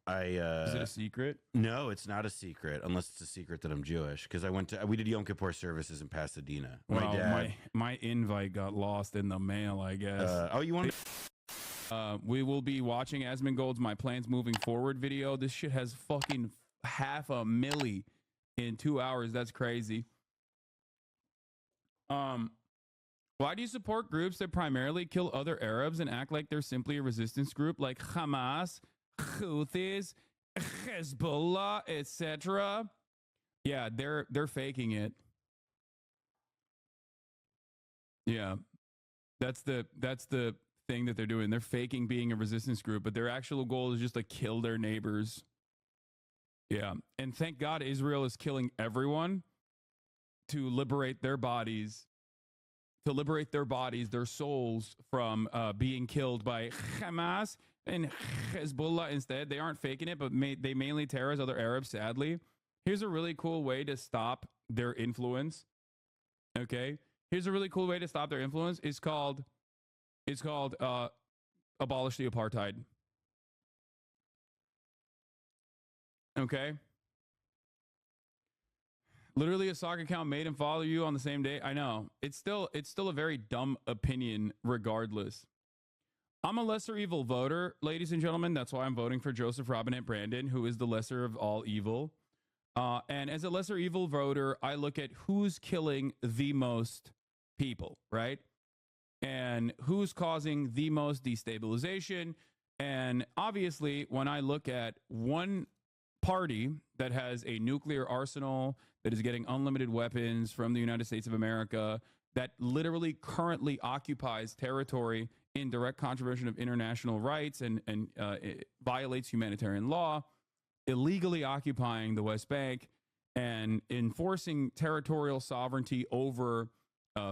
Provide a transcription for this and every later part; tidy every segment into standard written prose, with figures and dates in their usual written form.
Is it a secret? No, it's not a secret unless it's a secret that I'm Jewish because we did Yom Kippur services in Pasadena. Well, my invite got lost in the mail, I guess. You want? We will be watching AsmonGold's "My Plans Moving Forward" video. This shit has fucking 500,000 in 2 hours. That's crazy. Why do you support groups that primarily kill other Arabs and act like they're simply a resistance group like Hamas, Houthis, Hezbollah, etc.? Yeah, they're faking it. Yeah. That's the thing that they're doing. They're faking being a resistance group, but their actual goal is just to kill their neighbors. Yeah. And thank God Israel is killing everyone to liberate their bodies, their souls from being killed by Hamas and Hezbollah instead. They aren't faking it, but they mainly terrorize other Arabs, sadly. Here's a really cool way to stop their influence. Okay? Here's a really cool way to stop their influence. It's called abolish the apartheid. Okay? Literally a soccer account made and follow you on the same day. I know. It's still a very dumb opinion regardless. I'm a lesser evil voter, ladies and gentlemen. That's why I'm voting for Joseph Robinette Brandon, who is the lesser of all evil. And as a lesser evil voter, I look at who's killing the most people, right? And who's causing the most destabilization. And obviously, when I look at one party that has a nuclear arsenal, that is getting unlimited weapons from the United States of America, that literally currently occupies territory in direct contravention of international rights and it violates humanitarian law, illegally occupying the West Bank and enforcing territorial sovereignty over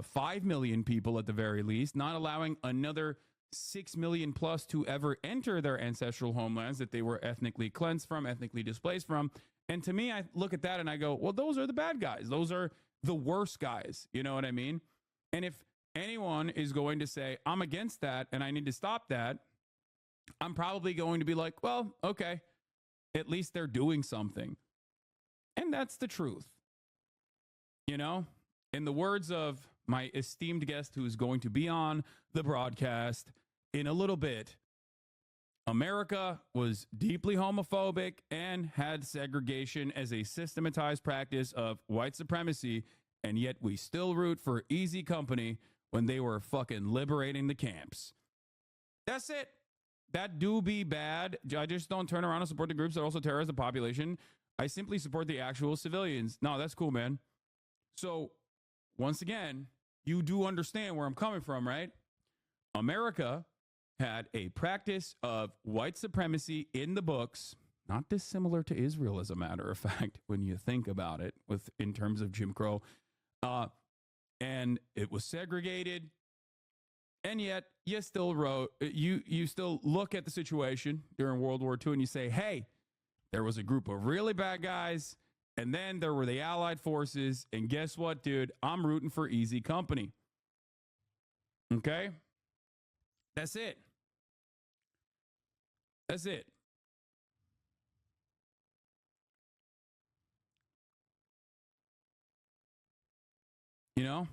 5 million people at the very least, not allowing another 6 million plus to ever enter their ancestral homelands that they were ethnically cleansed from, ethnically displaced from. And to me, I look at that and I go, well, those are the bad guys. Those are the worst guys. You know what I mean? And if anyone is going to say, I'm against that and I need to stop that, I'm probably going to be like, well, okay, at least they're doing something. And that's the truth. You know, in the words of my esteemed guest who's going to be on the broadcast in a little bit, America was deeply homophobic and had segregation as a systematized practice of white supremacy, and yet we still root for Easy Company when they were fucking liberating the camps. That's it. That do be bad. I just don't turn around and support the groups that also terrorize the population. I simply support the actual civilians. No, that's cool, man. So, once again, you do understand where I'm coming from, right? America had a practice of white supremacy in the books, not dissimilar to Israel, as a matter of fact, when you think about it, in terms of Jim Crow. And it was segregated. And yet you still you still look at the situation during World War II and you say, hey, there was a group of really bad guys, and then there were the Allied forces, and guess what, dude? I'm rooting for Easy Company. Okay? That's it. That's it. You know?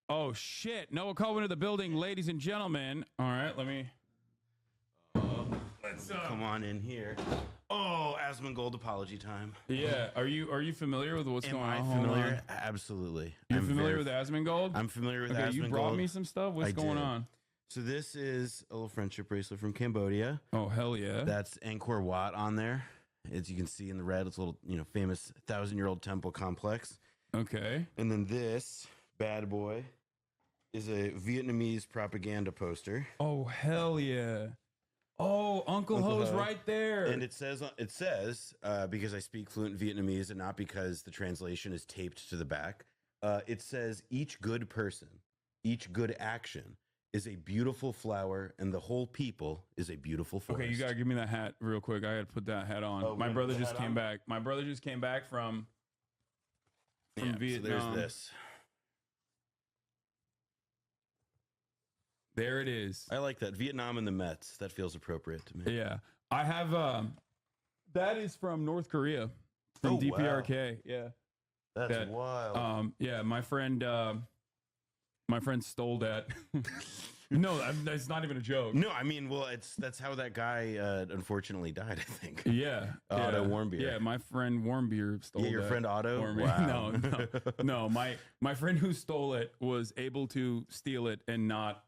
Oh, shit. Noah Cohen to the building, ladies and gentlemen. All right, let's come on in here. Oh, AsmonGold apology time. Yeah. Are you familiar with what's going on? Am I familiar? Absolutely. You're familiar with AsmonGold? I'm familiar with AsmonGold. You brought me some stuff? What's going on? So this is a little friendship bracelet from Cambodia. Oh, hell yeah. That's Angkor Wat on there. As you can see in the red, it's a little, famous 1,000-year-old temple complex. Okay. And then this bad boy is a Vietnamese propaganda poster. Oh, hell yeah. Oh, Uncle Ho's right there. And it says, because I speak fluent Vietnamese and not because the translation is taped to the back, it says, each good person, each good action is a beautiful flower, and the whole people is a beautiful forest. Okay, you gotta give me that hat real quick. I gotta put that hat on. Oh, my brother just came back. My brother just came back from Vietnam. So there's this. There it is. I like that. Vietnam and the Mets. That feels appropriate to me. Yeah. I have that is from North Korea. From DPRK. Wow. Yeah. That's wild. Yeah, my friend stole that. No, that's not even a joke. No, I mean, well, that's how that guy unfortunately died, I think. Yeah. Otto Warmbier. Yeah, my friend Warmbier stole it. Yeah, your friend Otto? Wow. No. My friend who stole it was able to steal it and not,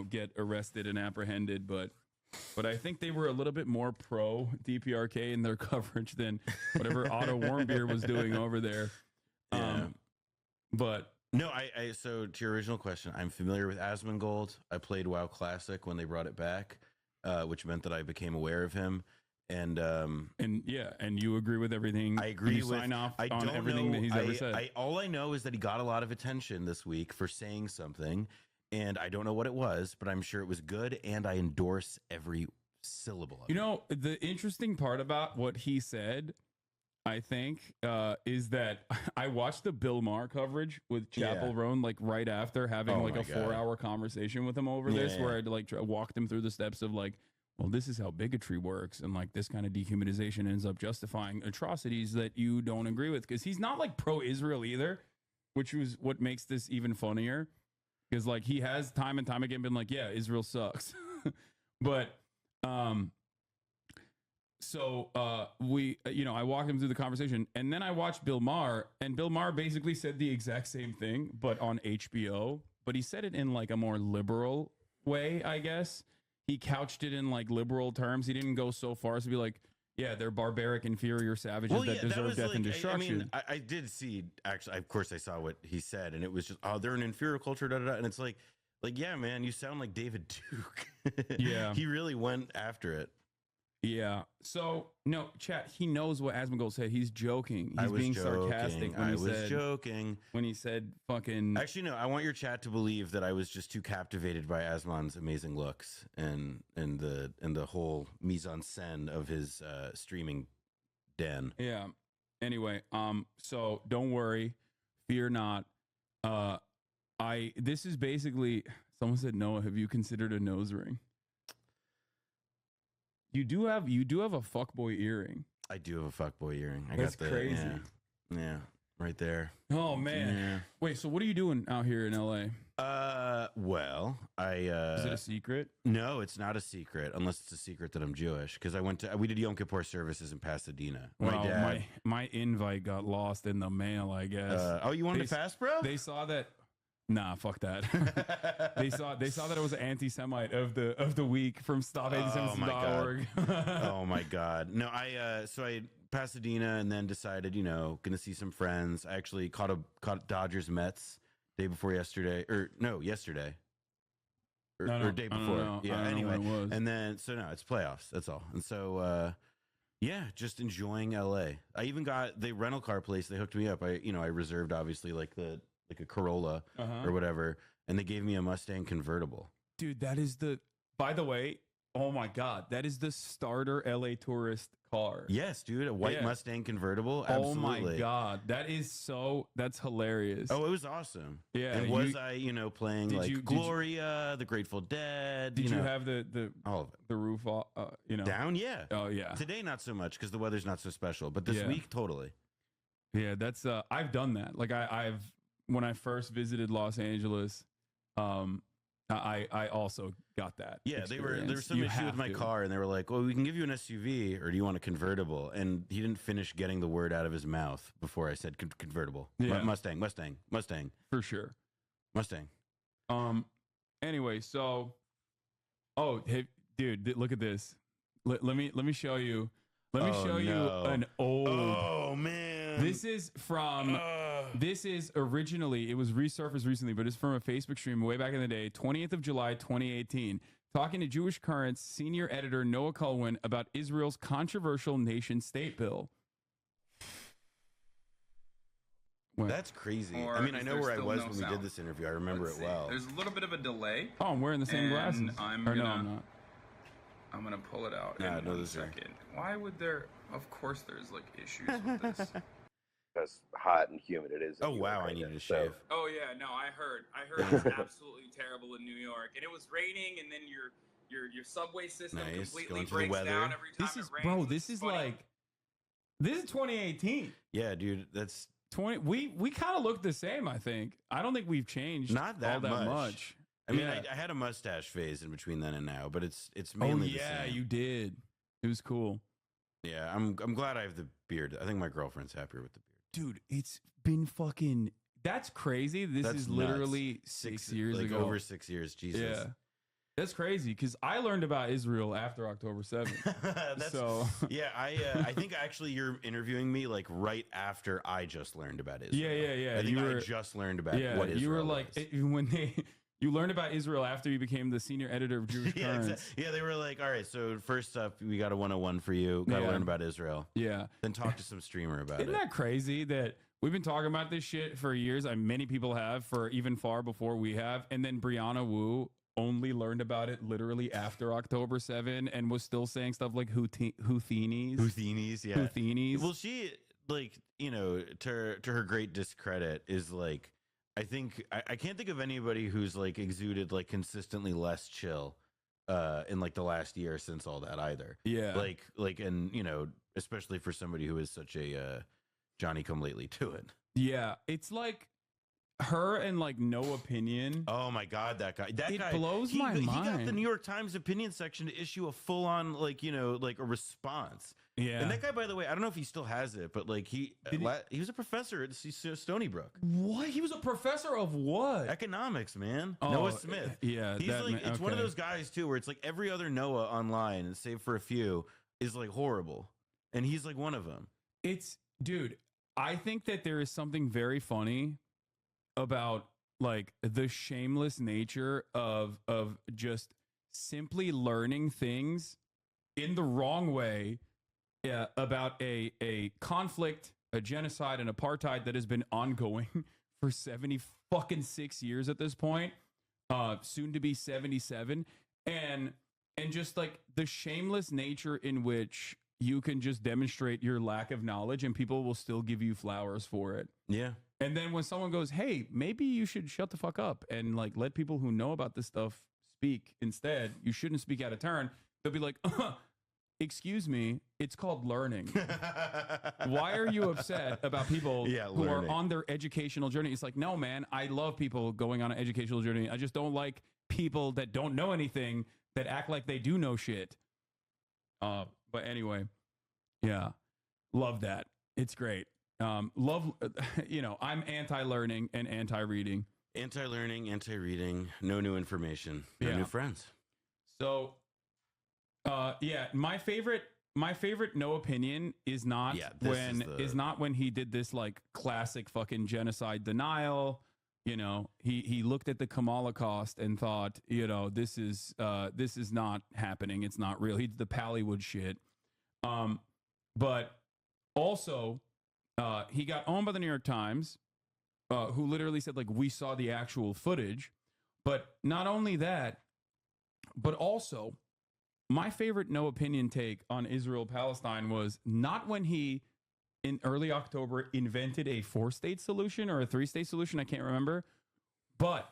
get arrested and apprehended, but I think they were a little bit more pro DPRK in their coverage than whatever Otto Warmbier was doing over there. Yeah. But no, so to your original question, I'm familiar with AsmonGold. I played WoW Classic when they brought it back, which meant that I became aware of him. And you agree with everything. I agree with sign off on everything that he's ever said. All I know is that he got a lot of attention this week for saying something, and I don't know what it was, but I'm sure it was good, and I endorse every syllable of it. The interesting part about what he said, I think, is that I watched the Bill Maher coverage with Chapel Roan right after having a 4-hour conversation with him over this, where I'd walked him through the steps of well, this is how bigotry works, and this kind of dehumanization ends up justifying atrocities that you don't agree with, because he's not pro-Israel either, which was what makes this even funnier, because he has time and time again been yeah, Israel sucks. But so I walked him through the conversation, and then I watched Bill Maher, and Bill Maher basically said the exact same thing, but on HBO, but he said it in a more liberal way, I guess. He couched it in liberal terms. He didn't go so far as to be yeah, they're barbaric, inferior savages that deserve death and destruction. I did see, actually, of course I saw what he said, and it was just, oh, they're an inferior culture, da, da, da. And it's yeah, man, you sound like David Duke. Yeah. He really went after it. Yeah. So, no, chat, he knows what AsmonGold said. He's joking. He's being sarcastic when joking. When he said fucking... Actually, no, I want your chat to believe that I was just too captivated by Asmon's amazing looks and the whole mise-en-scène of his streaming den. Yeah. Anyway, so don't worry. Fear not. This is basically... Someone said, Noah, have you considered a nose ring? You do have a fuckboy earring. I do have a fuckboy earring. That's crazy. Yeah, right there. Oh man. Yeah. Wait, so what are you doing out here in LA? Well, is it a secret? No, it's not a secret, unless it's a secret that I'm Jewish. Because we did Yom Kippur services in Pasadena. Well, my invite got lost in the mail, I guess. You wanted to fast, bro? They saw that. Nah, fuck that. They saw that it was an anti-Semite of the week from StopAntisemitism.org. Oh my god. No, I Pasadena, and then decided, gonna see some friends. I actually caught Dodgers Mets day before yesterday, or day before. Yeah. Anyway, and then no, it's playoffs. That's all. And so just enjoying LA. I even got the rental car place. They hooked me up. I reserved obviously a Corolla or whatever, and they gave me a Mustang convertible. Dude, that is by the way, oh my god, that is the starter LA tourist car. Yes, dude, a white Mustang convertible. Absolutely. Oh my god, that's hilarious. Oh, it was awesome. Yeah. And I playing Gloria, The Grateful Dead? Did you have the all of it, the roof down? Yeah. Oh yeah. Today not so much because the weather's not so special, but this week totally. Yeah, that's I've done that. I've when I first visited Los Angeles, I also got that. Yeah, there was some issue with my car, and they were like, "Well, we can give you an SUV, or do you want a convertible?" And he didn't finish getting the word out of his mouth before I said convertible. Yeah. Mustang. For sure. Mustang. Anyway, so, hey, dude, look at this. Let me show you. Let me show you an old. Oh man. This is from. This is originally, it was resurfaced recently, but it's from a Facebook stream way back in the day, 20th of July, 2018, talking to Jewish Currents senior editor Noah Culwin about Israel's controversial nation-state bill. What? That's crazy. I mean, I know where I was when we did this interview. I remember it well. There's a little bit of a delay. Oh, I'm wearing the same glasses. I'm not. I'm going to pull it out in a second. Why would there... Of course there's, issues with this. because hot and humid it is. Oh wow, I needed to shave. Oh yeah, no, I heard it's absolutely terrible in New York, and it was raining, and then your subway system completely breaks down every time this is, it rains. bro, this is like, this is 2018. Yeah, dude, that's 20. We kind of look the same, I think. I don't think we've changed not that, all that much. I mean, I had a mustache phase in between then and now, but it's mainly the same. You did. It was cool. Yeah, I'm glad I have the beard. I think my girlfriend's happier with the beard. Dude, it's been fucking, that's crazy. That's is literally nuts. 6 years ago. Over 6 years, Jesus. Yeah. That's crazy because I learned about Israel after October 7th. So yeah, I think actually you're interviewing me like right after I just learned about Israel. Yeah. I think I just learned about what Israel you were like is. when you learned about Israel after you became the senior editor of Jewish Currents. Yeah, they were like, all right, so first up, we got a 101 for you. Got to learn about Israel. Yeah. Then talk to some streamer about Isn't that crazy that we've been talking about this shit for years? Many people have for even far before we have. And then Brianna Wu only learned about it literally after October 7 and was still saying stuff like Houthini's. Yeah. Houthini's. Well, she, like, you know, to her great discredit is like, I think I can't think of anybody who's like exuded like consistently less chill in like the last year since all that either. Yeah. Like, and you know, especially for somebody who is such a Johnny come lately to it. Yeah. It's like her and like No Opinion. Oh my God, that guy blows my mind. He got the New York Times opinion section to issue a full on like, you know, like a response. Yeah. And that guy, by the way, I don't know if he still has it, but like he was a professor at Stony Brook. What? He was a professor of what? Economics, man. Oh, Noah Smith. Yeah. He's like, it's one of those guys too, where it's like every other Noah online, save for a few, is like horrible. And he's like one of them. Dude, I think that there is something very funny about like the shameless nature of just simply learning things in the wrong way about a conflict, a genocide, and apartheid that has been ongoing for 76 years at this point, soon to be 77, and just like the shameless nature in which you can just demonstrate your lack of knowledge and people will still give you flowers for it. Yeah. And then when someone goes, hey, maybe you should shut the fuck up and like let people who know about this stuff speak instead, you shouldn't speak out of turn, they'll be like, excuse me, it's called learning. Why are you upset about people who are on their educational journey? It's like, no, man, I love people going on an educational journey. I just don't like people that don't know anything that act like they do know shit. But anyway, yeah, love that. It's great. Love, you know, I'm anti-learning and anti-reading. Anti-learning, anti-reading, no new information, no new friends. So, yeah, my favorite No Opinion is not when he did this like classic fucking genocide denial. You know, he looked at the Holocaust and thought, you know, this is not happening. It's not real. He did the Pallywood shit. But also, he got owned by the New York Times, who literally said, like, we saw the actual footage. But not only that, but also, my favorite No Opinion take on Israel-Palestine was not when he, in early October, invented a 4-state solution or a 3-state solution, I can't remember. But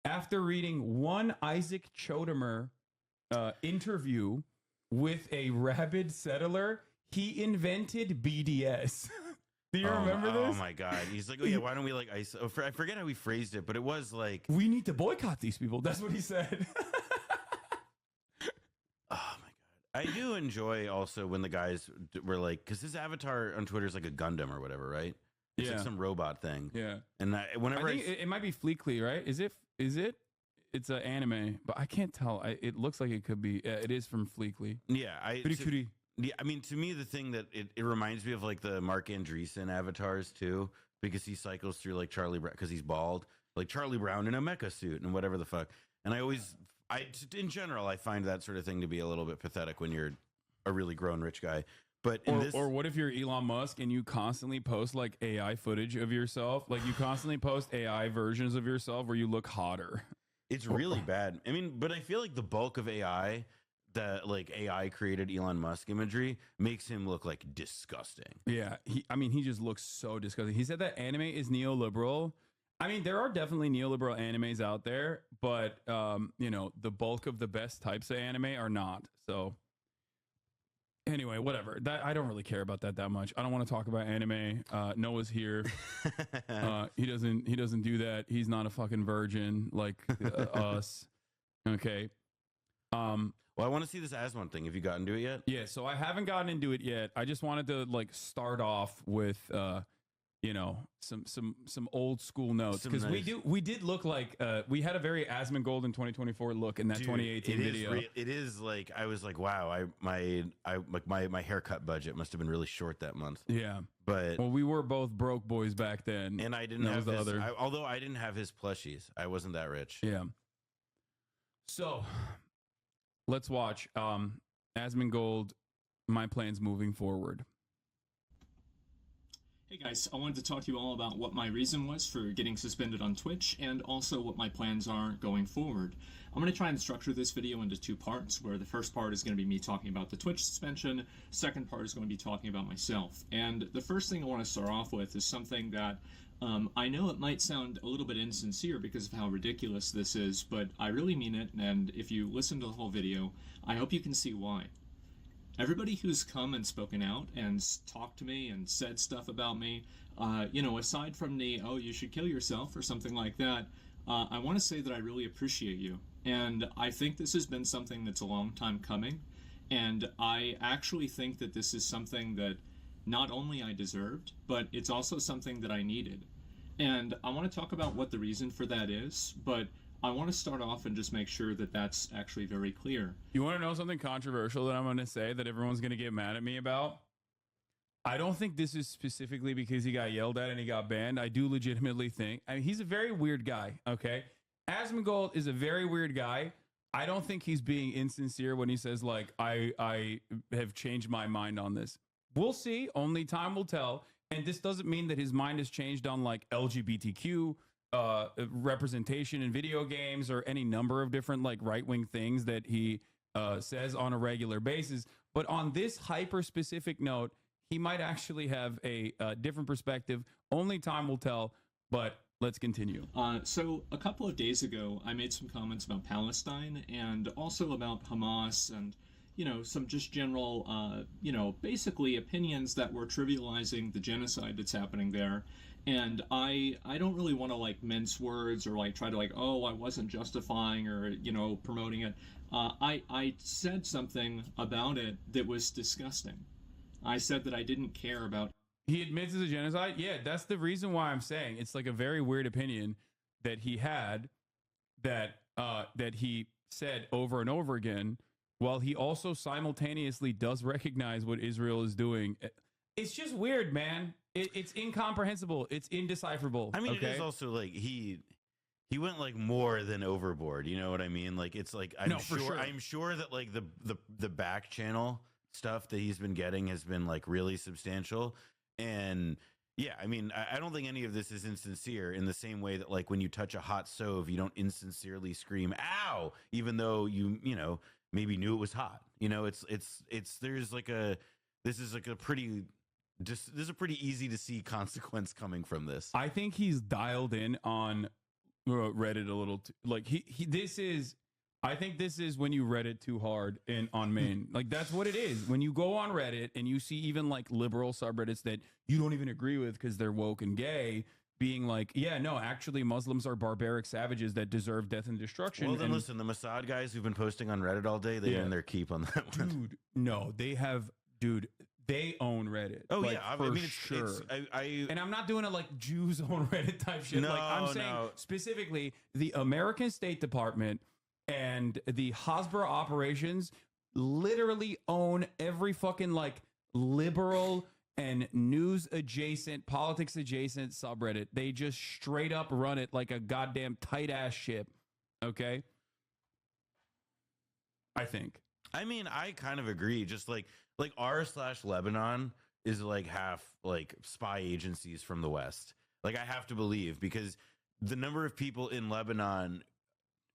after reading one Isaac Chodemer interview with a rabid settler, he invented BDS. Do you remember this? Oh my God. He's like, oh yeah, why don't we like ice? I forget how he phrased it, but it was like, we need to boycott these people. That's what he said. Oh my God. I do enjoy also when the guys were like, because his avatar on Twitter is like a Gundam or whatever, right? It's like some robot thing. Yeah. And whenever I think it might be Fleekly, right? Is it? It's an anime, but I can't tell. It looks like it could be. It is from Fleekly. Yeah. Yeah, I mean, to me, the thing that it reminds me of like the Mark Andreessen avatars too, because he cycles through like Charlie Brown, because he's bald, like Charlie Brown in a mecha suit and whatever the fuck. And in general, I find that sort of thing to be a little bit pathetic when you're a really grown rich guy. But or what if you're Elon Musk and you constantly post like AI footage of yourself? Like you constantly post AI versions of yourself where you look hotter. It's really bad. I mean, but I feel like the bulk of AI that like AI created Elon Musk imagery makes him look like disgusting. Yeah, he just looks so disgusting. He said that anime is neoliberal. I mean, there are definitely neoliberal animes out there, but the bulk of the best types of anime are not. So anyway, whatever. That I don't really care about that much. I don't want to talk about anime. Noah's here. He doesn't do that. He's not a fucking virgin like us. Okay. Well, I want to see this Asmon thing. Have you gotten to it yet? Yeah, so I haven't gotten into it yet. I just wanted to like start off with some old school notes, because we did look like we had a very AsmonGold in 2024 look in that 2018 video. It is like, I was like, wow, my haircut budget must have been really short that month. Yeah, but well, we were both broke boys back then, and I didn't have although I didn't have his plushies. I wasn't that rich. Yeah. So let's watch AsmonGold, my plans moving forward. Hey guys, I wanted to talk to you all about what my reason was for getting suspended on Twitch, and also what my plans are going forward. I'm going to try and structure this video into two parts, where the first part is going to be me talking about the Twitch suspension, second part is going to be talking about myself. And the first thing I want to start off with is something that I know it might sound a little bit insincere because of how ridiculous this is, but I really mean it, and if you listen to the whole video, I hope you can see why. Everybody who's come and spoken out and talked to me and said stuff about me, aside from the, oh, you should kill yourself or something like that, I want to say that I really appreciate you. And I think this has been something that's a long time coming. And I actually think that this is something that not only I deserved, but it's also something that I needed. And I want to talk about what the reason for that is, but I want to start off and just make sure that that's actually very clear. You want to know something controversial that I'm going to say that everyone's going to get mad at me about? I don't think this is specifically because he got yelled at and he got banned. I do legitimately think, I mean, he's a very weird guy, okay? AsmonGold is a very weird guy. I don't think he's being insincere when he says, like, I have changed my mind on this. We'll see. Only time will tell. And this doesn't mean that his mind has changed on, like, LGBTQ representation in video games or any number of different like right-wing things that he says on a regular basis. But on this hyper specific note, he might actually have a different perspective. Only time will tell, but let's continue. So a couple of days ago, I made some comments about Palestine and also about Hamas and, some just general, basically opinions that were trivializing the genocide that's happening there. And I don't really want to like mince words or like try to like, oh, I wasn't justifying or, promoting it. I said something about it that was disgusting. I said that I didn't care about. He admits it's a genocide. Yeah, that's the reason why I'm saying it's like a very weird opinion that he had that he said over and over again, while he also simultaneously does recognize what Israel is doing. It's just weird, man. It's incomprehensible. It's indecipherable. I mean, okay? It is also like he went like more than overboard. You know what I mean? Like it's like I'm sure that like the back channel stuff that he's been getting has been like really substantial. And yeah, I mean, I don't think any of this is insincere in the same way that like when you touch a hot stove, you don't insincerely scream "ow," even though you maybe knew it was hot. There's like this is a pretty easy to see consequence coming from this. I think he's dialed in on Reddit a little I think this is when you Reddit too hard on main. Like that's what it is. When you go on Reddit and you see even like liberal subreddits that you don't even agree with because they're woke and gay being like, yeah, no, actually Muslims are barbaric savages that deserve death and destruction. Well, then listen, the Mossad guys who've been posting on Reddit all day, they earn their keep on that one. Dude, no, they own Reddit. Oh like, yeah, for sure. And I'm not doing it like Jews own Reddit type shit. No, like I'm saying specifically the American State Department and the Hasbro operations literally own every fucking like liberal and news adjacent, politics adjacent subreddit. They just straight up run it like a goddamn tight ass ship. Okay. I think. I mean, I kind of agree. Just like r/Lebanon is like half like spy agencies from the West. Like I have to believe, because the number of people in Lebanon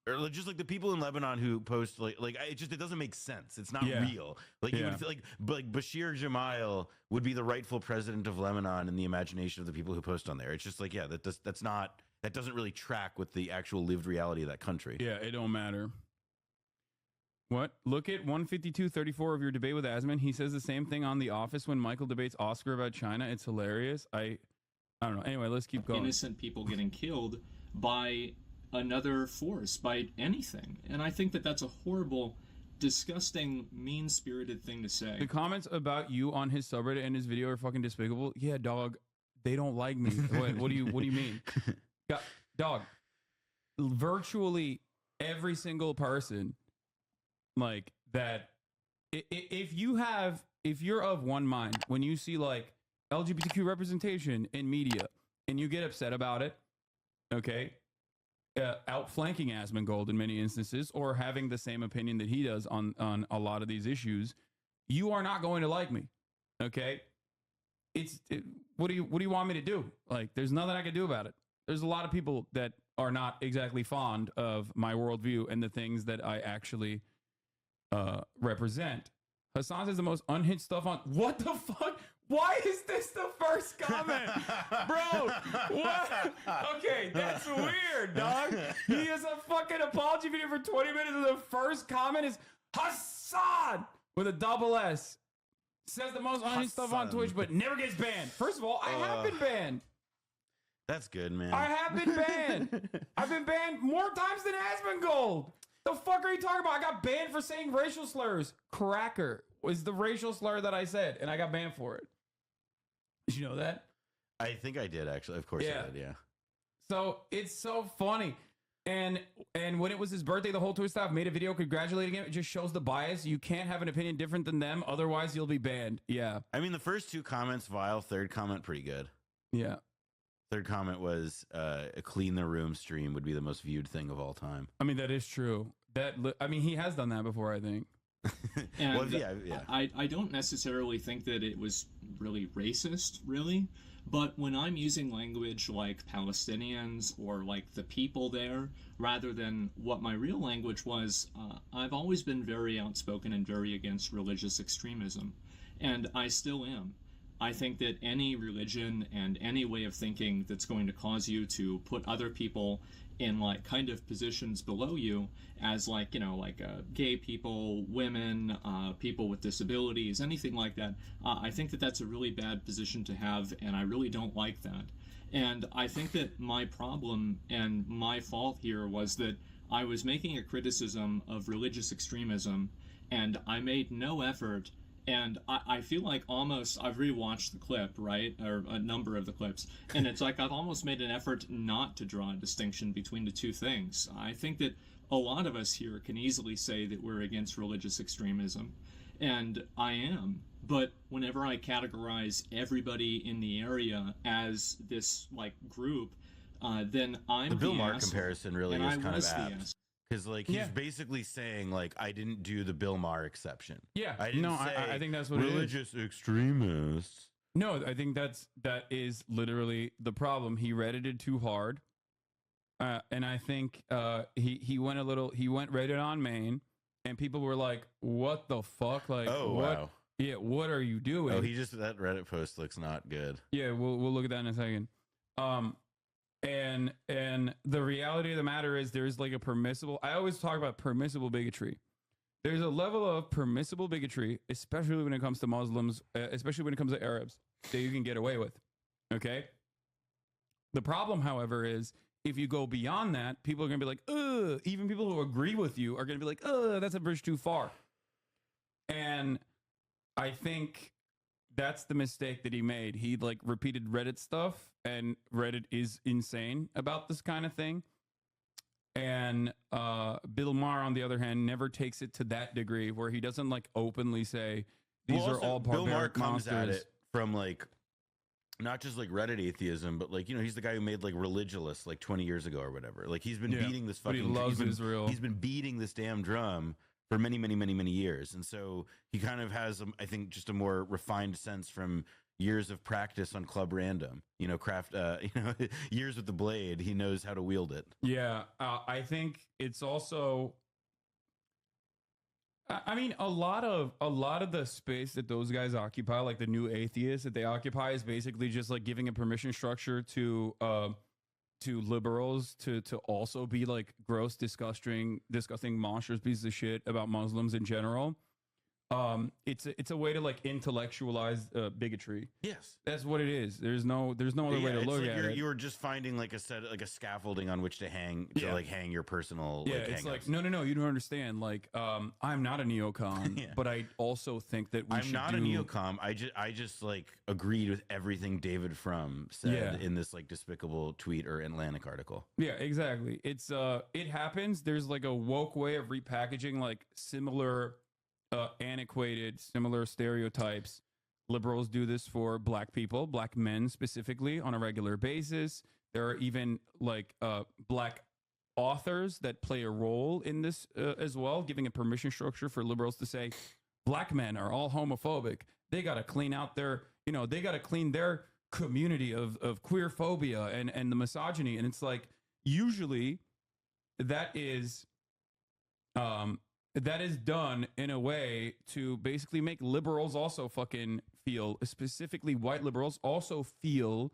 or just like the people in Lebanon who post like it doesn't make sense. It's not real. Like you would feel like Bashir Gemayel would be the rightful president of Lebanon in the imagination of the people who post on there. It's just like that doesn't really track with the actual lived reality of that country. Yeah, it don't matter. What? Look at 152.34 of your debate with Asman. He says the same thing on The Office when Michael debates Oscar about China. It's hilarious. I don't know. Anyway, let's keep going. Innocent people getting killed by another force, by anything. And I think that that's a horrible, disgusting, mean-spirited thing to say. The comments about you on his subreddit and his video are fucking despicable. Yeah, dog. They don't like me. What do you mean? Dog. Virtually every single person like that, if you're of one mind when you see like LGBTQ representation in media and you get upset about it, okay, outflanking AsmonGold in many instances or having the same opinion that he does on a lot of these issues, you are not going to like me, okay? What do you want me to do? Like, there's nothing I can do about it. There's a lot of people that are not exactly fond of my worldview and the things that I actually represent. Hasan says the most unhinged stuff on. What the fuck? Why is this the first comment? Bro, what? Okay, that's weird, dog. He has a fucking apology video for 20 minutes and the first comment is Hasan with a double S. Says the most unhinged stuff on Twitch, but never gets banned. First of all, I have been banned. That's good, man. I have been banned. I've been banned more times than AsmonGold. The fuck are you talking about? I got banned for saying racial slurs. Cracker was the racial slur that I said, and I got banned for it. Did you know that? I think I did, actually. Of course I did, yeah. So it's so funny. And when it was his birthday, the whole Twitch staff made a video congratulating him. It just shows the bias. You can't have an opinion different than them. Otherwise, you'll be banned. Yeah. I mean, the first two comments, vile. Third comment, pretty good. Yeah. Third comment was a clean the room stream would be the most viewed thing of all time. I mean, that is true. He has done that before, I think. And well, yeah. I don't necessarily think that it was really racist, really. But when I'm using language like Palestinians or like the people there, rather than what my real language was, I've always been very outspoken and very against religious extremism. And I still am. I think that any religion and any way of thinking that's going to cause you to put other people in like kind of positions below you as like, you know, like gay people, women, people with disabilities, anything like that, I think that that's a really bad position to have, and I really don't like that. And I think that my problem and my fault here was that I was making a criticism of religious extremism, and I made no effort. And I feel like almost, I've rewatched the clip, right, or a number of the clips, and it's like I've almost made an effort not to draw a distinction between the two things. I think that a lot of us here can easily say that we're against religious extremism, and I am. But whenever I categorize everybody in the area as this, like, group, then I'm the Bill Maher comparison really is kind of apt. Because, like, he's basically saying, like, I didn't do the Bill Maher exception. Yeah. I didn't say I think that's what religious extremists. No, I think that is literally the problem. He Reddited too hard. And I think he went Reddit on main, and people were like, what the fuck? Like, oh, what? Wow. Yeah, what are you doing? Oh, that Reddit post looks not good. Yeah, we'll look at that in a second. And the reality of the matter is there's like a permissible, I always talk about permissible bigotry. There's a level of permissible bigotry, especially when it comes to Muslims, especially when it comes to Arabs, that you can get away with. Okay? The problem, however, is if you go beyond that, people are going to be like, ugh, even people who agree with you are going to be like, ugh, that's a bridge too far. And I think that's the mistake that he made. He like repeated Reddit stuff, and Reddit is insane about this kind of thing. And Bill Maher, on the other hand, never takes it to that degree where he doesn't like openly say these are all barbaric Bill Maher comes monsters. at it from like not just like Reddit atheism, but like, you know, he's the guy who made like Religulous like 20 years ago or whatever. Like he's been beating this fucking. But he loves Israel. He's been beating this damn drum for many, many, many, many years, and so he kind of has, I think, just a more refined sense from, years of practice on Club Random. You know, years with the blade. He knows how to wield it. Yeah, I think it's also. I mean, a lot of the space that those guys occupy, like the new atheists that they occupy, is basically just like giving a permission structure to liberals to also be like gross, disgusting monstrous pieces of shit about Muslims in general. It's a way to like intellectualize bigotry. Yes, that's what it is. There's no other way to look at it. You're just finding like a scaffolding on which to hang hang your personal. Yeah, it's like no, you don't understand. Like, I'm not a neocon, but I also think that I'm not a neocon. I just like agreed with everything David Frum said in this like despicable tweet or Atlantic article. Yeah, exactly. It's it happens. There's like a woke way of repackaging like similar. Antiquated, similar stereotypes. Liberals do this for black people, black men specifically, on a regular basis. There are even like black authors that play a role in this as well, giving a permission structure for liberals to say black men are all homophobic. They got to clean out their, they got to clean their community of queer phobia and the misogyny. And it's like, usually that is done in a way to basically make liberals also fucking feel, specifically white liberals, also feel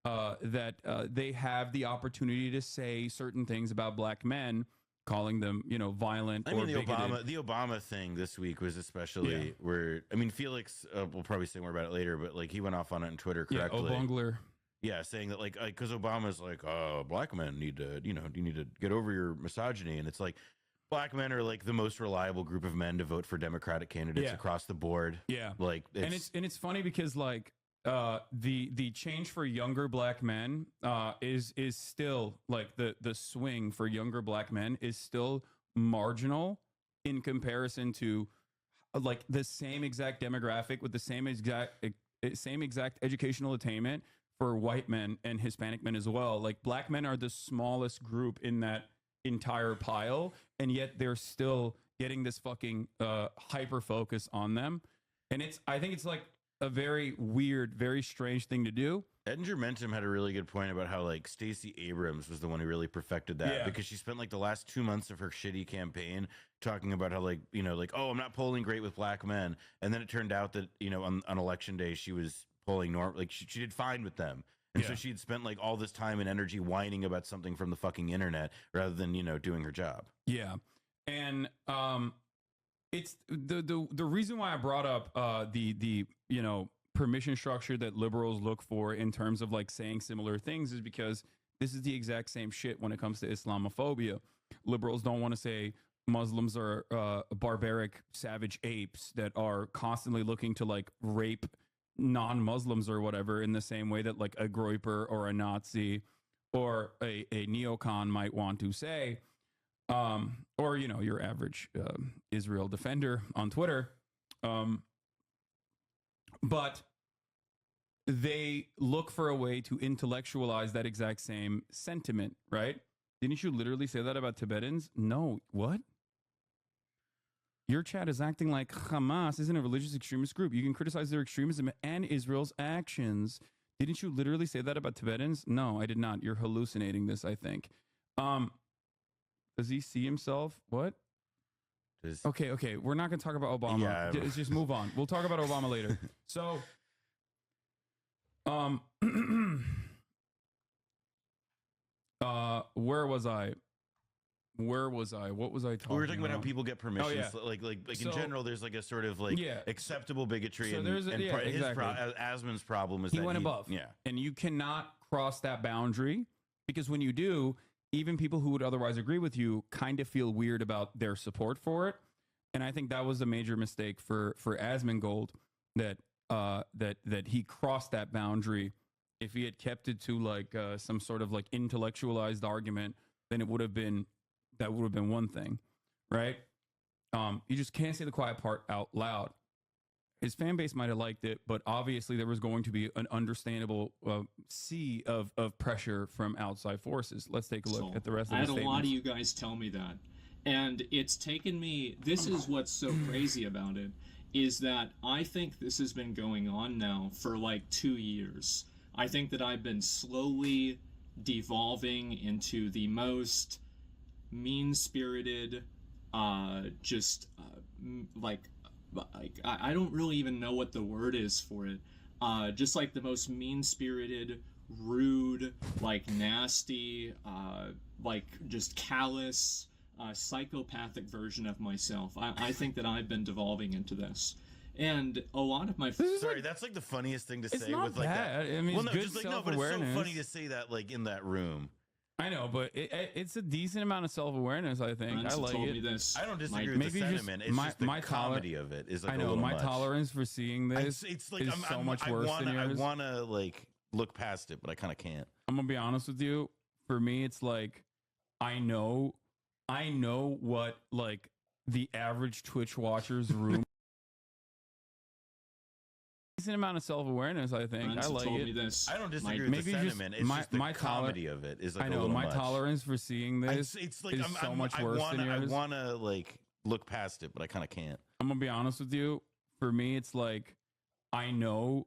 that they have the opportunity to say certain things about black men, calling them, violent or bigoted. The Obama thing this week was especially where, I mean, Felix, we'll probably say more about it later, but like he went off on it on Twitter correctly. Yeah, Obongler. Yeah, saying that like because Obama's like, black men need to, you need to get over your misogyny, and it's like. Black men are like the most reliable group of men to vote for Democratic candidates across the board. Yeah, like it's funny because like the change for younger black men is still like the swing for younger black men is still marginal in comparison to like the same exact demographic with the same exact educational attainment for white men and Hispanic men as well. Like black men are the smallest group in that entire pile, and yet they're still getting this fucking hyper focus on them. And I think it's like a very weird, very strange thing to do. Edinger Mentum had a really good point about how like Stacey Abrams was the one who really perfected that because she spent like the last 2 months of her shitty campaign talking about how like, oh, I'm not polling great with black men. And then it turned out that, on election day, she was polling normal. Like she did fine with them. And so she'd spent like all this time and energy whining about something from the fucking internet rather than, doing her job. Yeah. And it's the reason why I brought up the permission structure that liberals look for in terms of like saying similar things is because this is the exact same shit when it comes to Islamophobia. Liberals don't want to say Muslims are barbaric, savage apes that are constantly looking to like rape non-Muslims or whatever, in the same way that like a Groyper or a Nazi or a neocon might want to say, or your average Israel defender on Twitter, but they look for a way to intellectualize that exact same sentiment, right? Didn't you literally say that about Tibetans? No, what? Your chat is acting like Hamas isn't a religious extremist group. You can criticize their extremism and Israel's actions. Didn't you literally say that about Tibetans? No, I did not. You're hallucinating this, I think. Does he see himself? What? Okay. We're not going to talk about Obama. Yeah. Let's just move on. We'll talk about Obama later. So, where was I? What was I talking about? We were talking about how people get permissions. Oh, yeah. Like in general, there's like a sort of like acceptable bigotry. So exactly. Asmon's problem is he went above. Yeah. And you cannot cross that boundary, because when you do, even people who would otherwise agree with you kind of feel weird about their support for it. And I think that was a major mistake for AsmonGold, that he crossed that boundary. If he had kept it to like some sort of like intellectualized argument, then that would have been one thing, right? You just can't say the quiet part out loud. His fan base might have liked it, but obviously there was going to be an understandable sea of pressure from outside forces. Let's take a look at the rest of the statements. I had a lot of you guys tell me that. And it's taken me, this is what's so crazy about it, is that I think this has been going on now for like 2 years. I think that I've been slowly devolving into the most mean-spirited, I don't really even know what the word is for it. Just like the most mean-spirited, rude, like nasty, like just callous, psychopathic version of myself. I think that I've been devolving into this. And a lot of my sorry, that's like the funniest thing to say with like bad. that. I mean, well, no, good just like no, but it's so self-awareness. funny to say that like in that room. I know, but it's a decent amount of self-awareness. I think friends I have like told it. me this. I don't disagree with maybe the just sentiment. It's just the comedy of it is like I a know little my much. tolerance for seeing this It's like is so much worse than yours. I want to like look past it, but I kind of can't. I'm gonna be honest with you. For me, it's like I know what like the average Twitch watcher's room. Decent amount of self-awareness. I think Friends I have like told it. me this. I don't disagree with maybe the just sentiment. It's just the comedy of it is like I a know little my much. tolerance for seeing this It's like is so much worse than I yours. want to like look past it, but I kind of can't. I'm gonna be honest with you. For me, it's like I know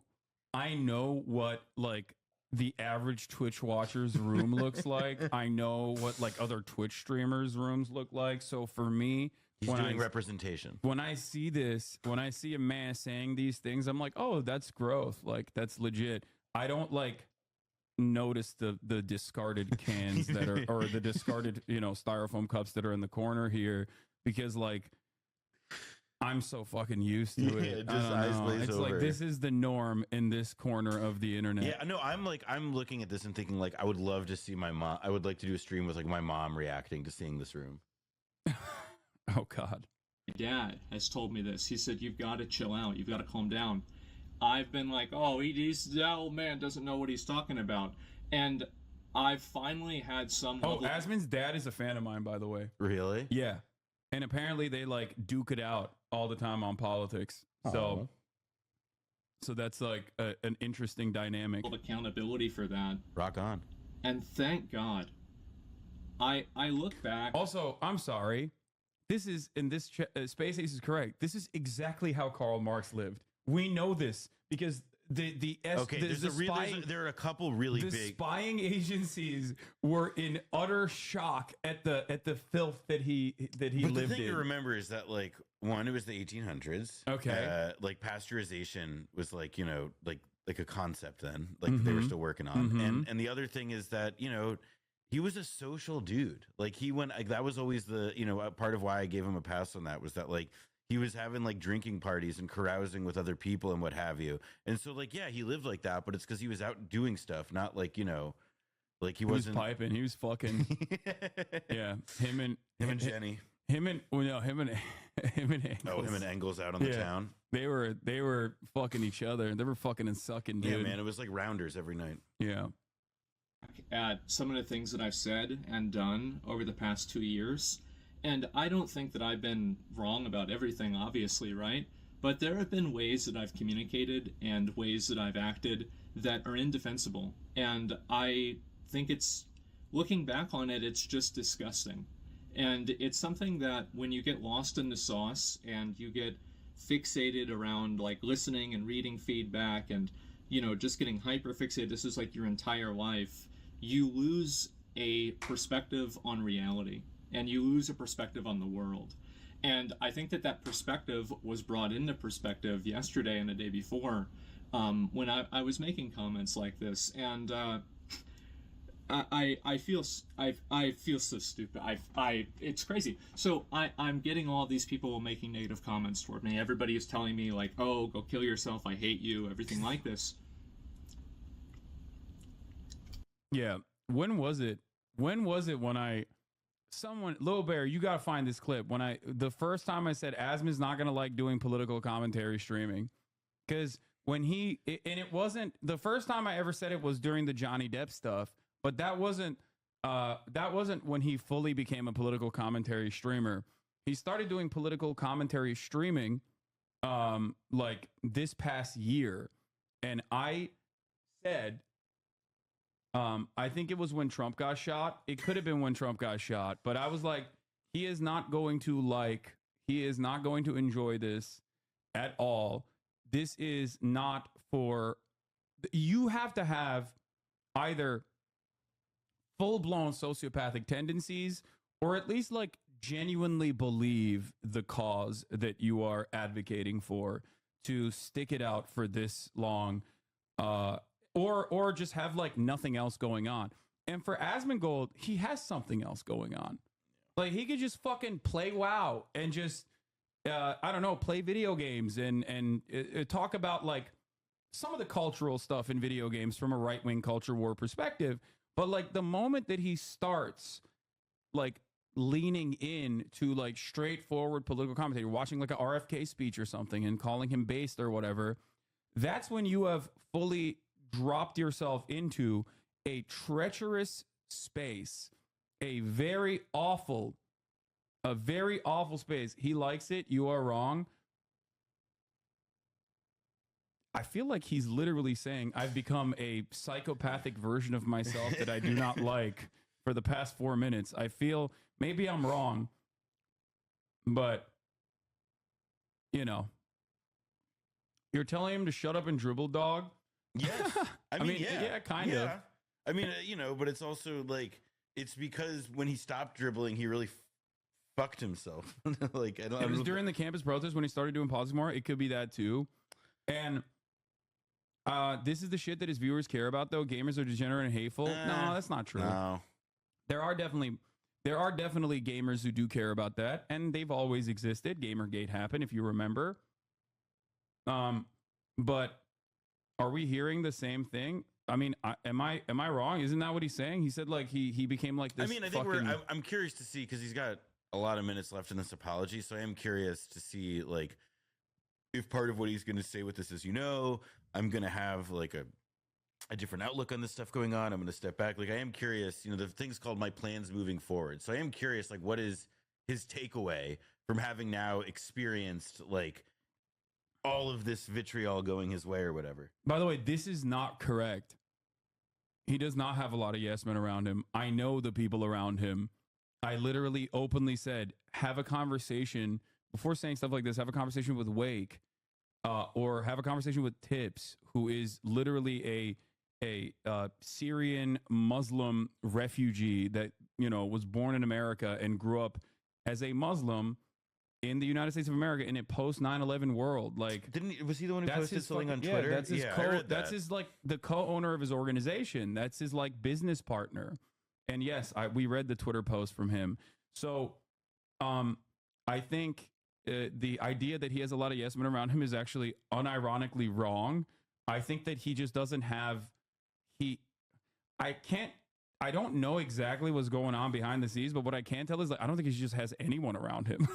what like the average Twitch watcher's room looks like. I know what like other Twitch streamers' rooms look like. So for me, He's doing representation. When I see this, when I see a man saying these things, I'm like, oh, that's growth. Like that's legit. I don't like notice the discarded cans that are or the discarded styrofoam cups that are in the corner here because like I'm so fucking used to it. Just eyes glaze it's over. like this is the norm in this corner of the internet. Yeah, no, I'm looking at this and thinking like I would love to see my mom. I would like to do a stream with like my mom reacting to seeing this room. Oh God. My dad has told me this. He said, you've got to chill out. You've got to calm down. I've been like, oh, that old man doesn't know what he's talking about. And I've finally had some... Oh, Asmon's dad is a fan of mine, by the way. Really? Yeah. And apparently they like duke it out all the time on politics. So that's like an interesting dynamic. Accountability for that. Rock on. And thank God. I look back... Also, I'm sorry. This is, in this Space Ace is correct. This is exactly how Karl Marx lived. We know this because there are a couple really big spying agencies were in utter shock at the filth that he lived in. The thing to remember is that like one, it was the 1800s. Okay, like pasteurization was like like a concept then, like they were still working on, and the other thing is that he was a social dude. Like he went. Like, that was always the part of why I gave him a pass on that was that like he was having like drinking parties and carousing with other people and what have you. And so like yeah, he lived like that, but it's because he was out doing stuff, not like like he wasn't piping. He was fucking yeah. Him and Jenny. Him and Engels. Oh, him and Engels out on the town. They were fucking each other. They were fucking and sucking, dude. Yeah, man. It was like rounders every night. Yeah. At some of the things that I've said and done over the past 2 years, and I don't think that I've been wrong about everything, obviously, right? But there have been ways that I've communicated and ways that I've acted that are indefensible, and I think it's, looking back on it, it's just disgusting. And it's something that when you get lost in the sauce and you get fixated around like listening and reading feedback and just getting hyper fixated, this is like your entire life, you lose a perspective on reality and you lose a perspective on the world. And I think that perspective was brought into perspective yesterday and the day before when I was making comments like this. And I feel so stupid. It's crazy. So I'm getting all these people making negative comments toward me. Everybody is telling me like, oh, go kill yourself. I hate you. Everything like this. Yeah. When was it when Lil Bear, you gotta find this clip. The first time I said Asmon's not gonna like doing political commentary streaming, because it wasn't the first time I ever said it was during the Johnny Depp stuff, but that wasn't when he fully became a political commentary streamer. He started doing political commentary streaming like this past year, and I said I think it was when Trump got shot. It could have been when Trump got shot, but I was like, he is not going to enjoy this. at all. This is not for, you have to have either full-blown sociopathic tendencies or at least like genuinely believe the cause that you are advocating for to stick it out for this long, or just have like nothing else going on. And for AsmonGold, he has something else going on. Like he could just fucking play WoW and just I don't know, play video games and talk about like some of the cultural stuff in video games from a right-wing culture war perspective. But like the moment that he starts like leaning in to like straightforward political commentary, watching like a RFK speech or something and calling him based or whatever, that's when you have fully dropped yourself into a treacherous space, a very awful space. He likes it. You are wrong. I feel like he's literally saying I've become a psychopathic version of myself that I do not like for the past 4 minutes. I feel maybe I'm wrong, but you know, you're telling him to shut up and dribble, dog. Yes. I mean, yeah, kind of. I mean, you know, but it's also like, it's because when he stopped dribbling, he really fucked himself. Like, I don't, it was during the campus protest when he started doing politics more. It could be that too. And this is the shit that his viewers care about, though. Gamers are degenerate and hateful. No, that's not true. No. There are definitely gamers who do care about that, and they've always existed. Gamergate happened, if you remember. But are we hearing the same thing? I mean, am I wrong? Isn't that what he's saying? He said like he became like this. I mean, I think I'm curious to see, because he's got a lot of minutes left in this apology, so I am curious to see like if part of what he's going to say with this is, you know, I'm going to have like a different outlook on this stuff going on. I'm going to step back. Like, I am curious, you know, the thing's called my plans moving forward. So I am curious, like, what is his takeaway from having now experienced like all of this vitriol going his way or whatever. By the way, this is not correct. He does not have a lot of yes men around him. I know the people around him. I literally openly said, have a conversation before saying stuff like this. Have a conversation with Wake, or have a conversation with Tips, who is literally a Syrian Muslim refugee that, you know, was born in America and grew up as a Muslim in the United States of America in a post 9/11 world. Like, was he the one who posted something on Twitter? Yeah, that's his that's his like the co-owner of his organization. That's his like business partner. And yes, we read the Twitter post from him. So, I think the idea that he has a lot of yes men around him is actually unironically wrong. I think that he just doesn't have I don't know exactly what's going on behind the scenes, but what I can tell is like I don't think he just has anyone around him.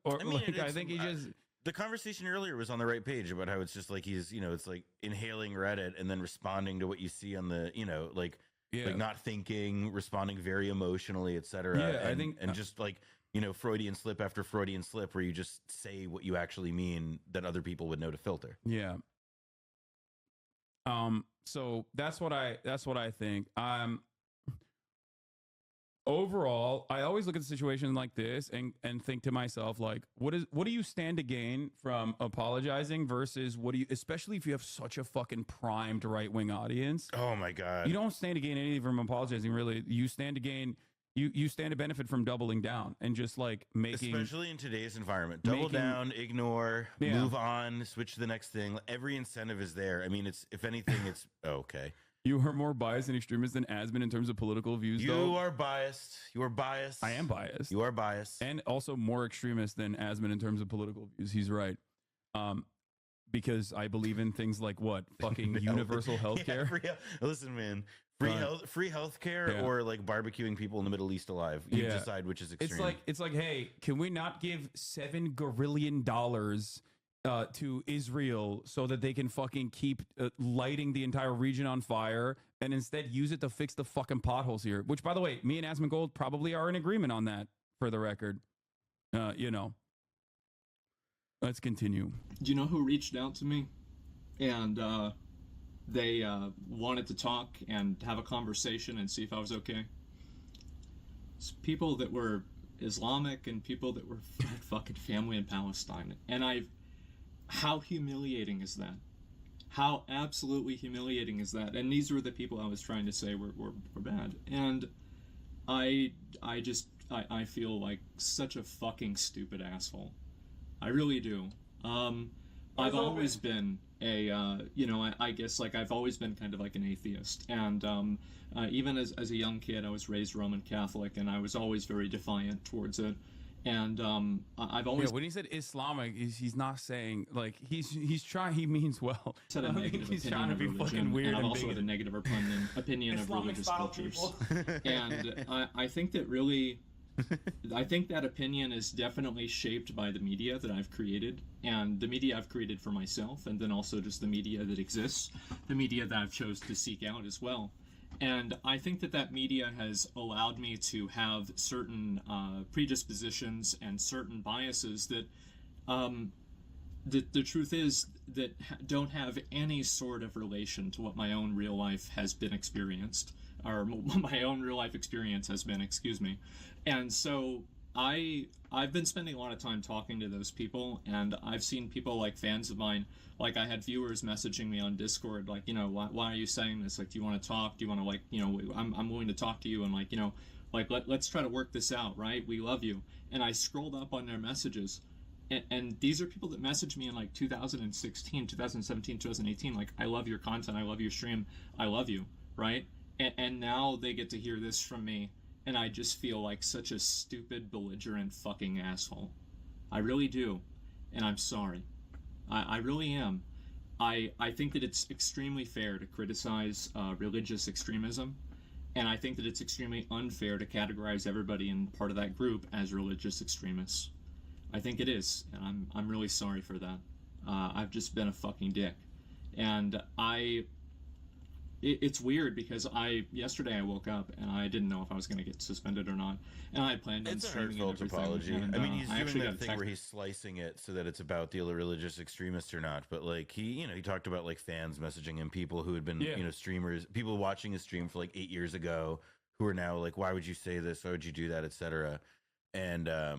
Or I mean, like I think he just the conversation earlier was on the right page about how it's just like he's, you know, it's like inhaling Reddit and then responding to what you see on the, you know, like not thinking, responding very emotionally, etc. Yeah, I think and just like, you know, Freudian slip after Freudian slip where you just say what you actually mean that other people would know to filter. Yeah. So that's what I think. Overall, I always look at a situation like this and think to myself, like, what do you stand to gain from apologizing versus what do you, especially if you have such a fucking primed right-wing audience? Oh my God. You don't stand to gain anything from apologizing, really. You stand to gain, you stand to benefit from doubling down and just like making, especially in today's environment, double down, ignore, move on, switch to the next thing. Every incentive is there. I mean, it's, if anything, it's okay. You are more biased and extremist than Asmon in terms of political views, though. You are biased. You are biased. I am biased. You are biased. And also more extremist than Asmon in terms of political views. He's right. Because I believe in things like what? Fucking universal healthcare? Yeah, listen, man. Free healthcare or like barbecuing people in the Middle East alive. You decide which is extreme. It's like, hey, can we not give $7 gazillion to Israel so that they can fucking keep lighting the entire region on fire and instead use it to fix the fucking potholes here? Which, by the way, me and AsmonGold probably are in agreement on that, for the record. You know. Let's continue. Do you know who reached out to me? And they wanted to talk and have a conversation and see if I was okay. It's people that were Islamic and people that were fucking family in Palestine. And how humiliating is that? How absolutely humiliating is that? And these were the people I was trying to say were bad. And I feel like such a fucking stupid asshole. I really do. I've always been a, you know, I guess like I've always been kind of like an atheist. And even as a young kid, I was raised Roman Catholic, and I was always very defiant towards it. And I've always when he said Islamic, he's not saying like he's trying. He means well. Had a negative he's opinion trying to of be religion, fucking weird. and I've And also had a negative opinion of religious cultures. And I think that really, I think that opinion is definitely shaped by the media that I've created, and the media I've created for myself, and then also just the media that exists, the media that I've chose to seek out as well. And I think that media has allowed me to have certain predispositions and certain biases that the truth is that don't have any sort of relation to what my own real life has been experienced, or my own real life experience has been, excuse me. And so I've been spending a lot of time talking to those people, and I've seen people like fans of mine, like I had viewers messaging me on Discord, like, you know, why are you saying this? Like, do you want to talk? Do you want to, like, you know, I'm willing to talk to you, and like, you know, like let's try to work this out, right? We love you. And I scrolled up on their messages, and these are people that messaged me in like 2016, 2017, 2018, like, I love your content, I love your stream, I love you, right? And now they get to hear this from me, and I just feel like such a stupid, belligerent fucking asshole. I really do, and I'm sorry. I really am. I think that it's extremely fair to criticize religious extremism, and I think that it's extremely unfair to categorize everybody in part of that group as religious extremists. I think it is, and I'm really sorry for that. I've just been a fucking dick, and it's weird because yesterday I woke up and I didn't know if I was going to get suspended or not, and I had planned on streaming and everything. It's a heartfelt apology. And, I mean, he's doing that thing text where he's slicing it so that it's about the religious extremist or not. But like he talked about like fans messaging him, people who had been streamers, people watching his stream for like 8 years ago, who are now like, why would you say this? Why would you do that, etc. And I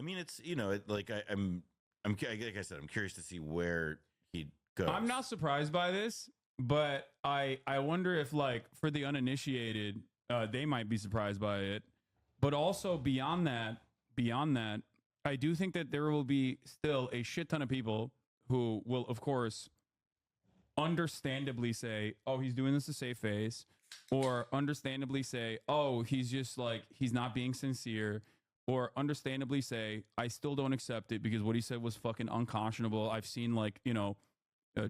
mean, it's like I'm like I said, I'm curious to see where he goes. I'm not surprised by this. But I wonder if, like, for the uninitiated, they might be surprised by it. But also beyond that, I do think that there will be still a shit ton of people who will, of course, understandably say, oh, he's doing this to save face, or understandably say, oh, he's just like, he's not being sincere, or understandably say, I still don't accept it because what he said was fucking unconscionable. I've seen, like,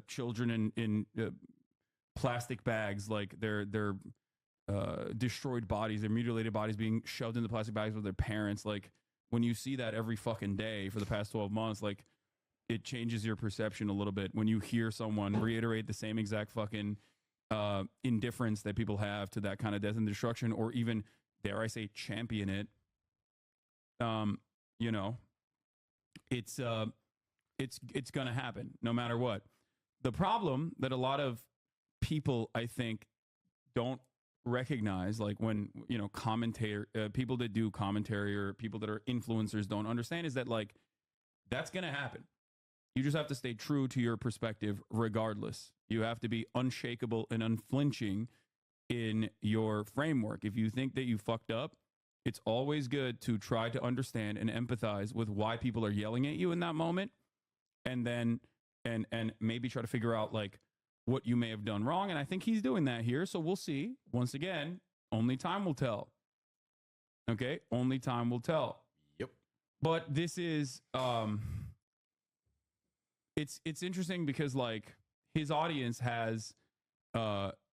children in plastic bags, like their destroyed bodies, their mutilated bodies being shoved into plastic bags with their parents. Like, when you see that every fucking day for the past 12 months, like, it changes your perception a little bit when you hear someone reiterate the same exact fucking indifference that people have to that kind of death and destruction, or even, dare I say, champion it. It's gonna happen no matter what. The problem that a lot of people, I think, don't recognize, like when people that do commentary or people that are influencers don't understand, is that, like, that's gonna happen. You just have to stay true to your perspective regardless. You have to be unshakable and unflinching in your framework. If you think that you fucked up, it's always good to try to understand and empathize with why people are yelling at you in that moment, and then and maybe try to figure out, like, what you may have done wrong. And I think he's doing that here. So we'll see. Once again, only time will tell. Okay? Only time will tell. Yep. But this is it's interesting because, like, his audience has